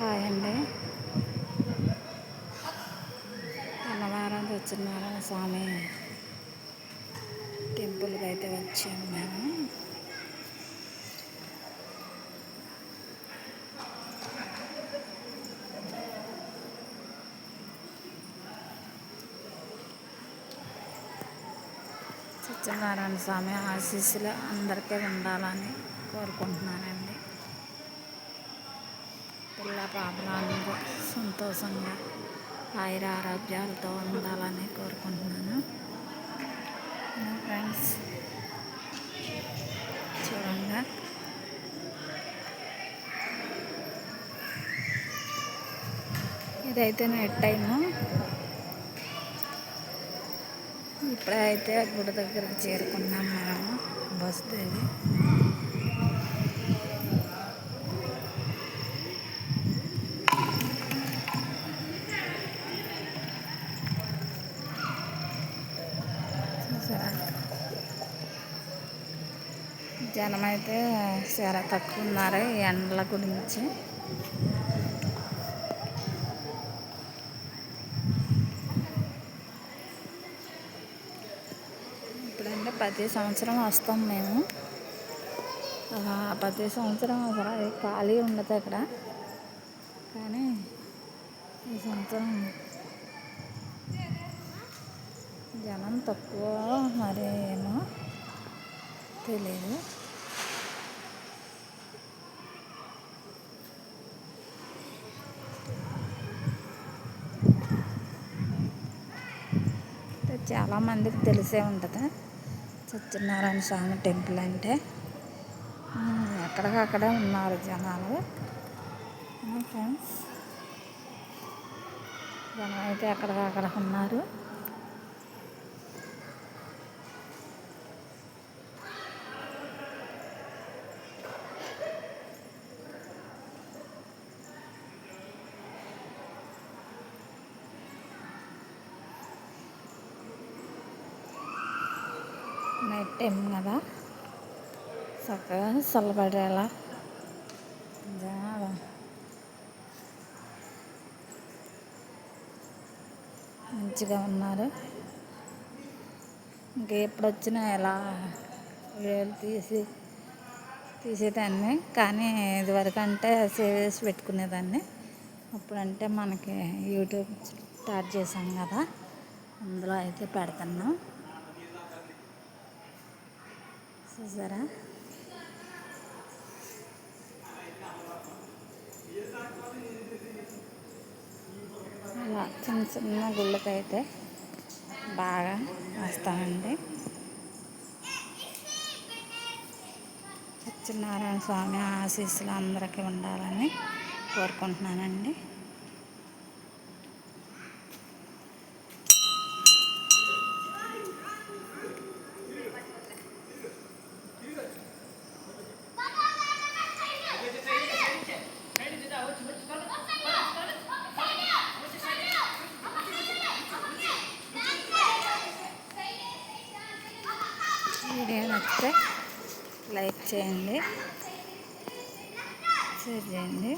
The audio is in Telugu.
హాయ్ అండి. అన్నవరం సత్యనారాయణ స్వామి టెంపుల్కి అయితే వచ్చాము మేము. సత్యనారాయణ స్వామి ఆశీస్సులు అందరికీ ఉండాలని కోరుకుంటున్నానండి. పిల్ల పాపలు అందరూ సంతోషంగా ఆయుర ఆరోగ్యాలతో ఉండాలని కోరుకుంటున్నాను. ఫ్రెండ్స్ చూడండి, ఇదైతే నైట్ టైము. ఇప్పుడైతే గుడి దగ్గరకు చేరుకున్నాం మేము. బస్ దిగి జనం అయితే చాలా తక్కువ ఉన్నారు ఈ ఎండల గురించి. ఇప్పుడంటే ప్రతి సంవత్సరం వస్తాం మేము. ప్రతి సంవత్సరం అసలు ఖాళీ ఉండదు అక్కడ, కానీ ఈ సంవత్సరం జనం తక్కువ, మరి ఏమో తెలియదు. చాలామందికి తెలిసే ఉంటుంది సత్యనారాయణ స్వామి టెంపుల్ అంటే. ఎక్కడికక్కడే ఉన్నారు జనాలు. ఫ్రెండ్స్ జనం అయితే ఎక్కడికక్కడ ఉన్నారు. నైట్ టైం కదా, చక్కగా చల్లబడేలా జనాలు మంచిగా ఉన్నారు. ఇంకా ఎప్పుడు వచ్చినా ఎలా వేలు తీసేదాన్ని, కానీ ఇదివరకు అంటే సేవ్ చేసి పెట్టుకునేదాన్ని. అప్పుడంటే మనకి యూట్యూబ్ స్టార్ట్ చేసాం కదా, అందులో అయితే పెడుతున్నాం. చూసారా, అలా చిన్న చిన్న గుళ్ళకైతే బాగా వస్తామండి. సత్యనారాయణ స్వామి ఆశీస్సులు అందరికీ ఉండాలని కోరుకుంటున్నానండి. వీడియో నచ్చితే లైక్ చేయండి, షేర్ చేయండి.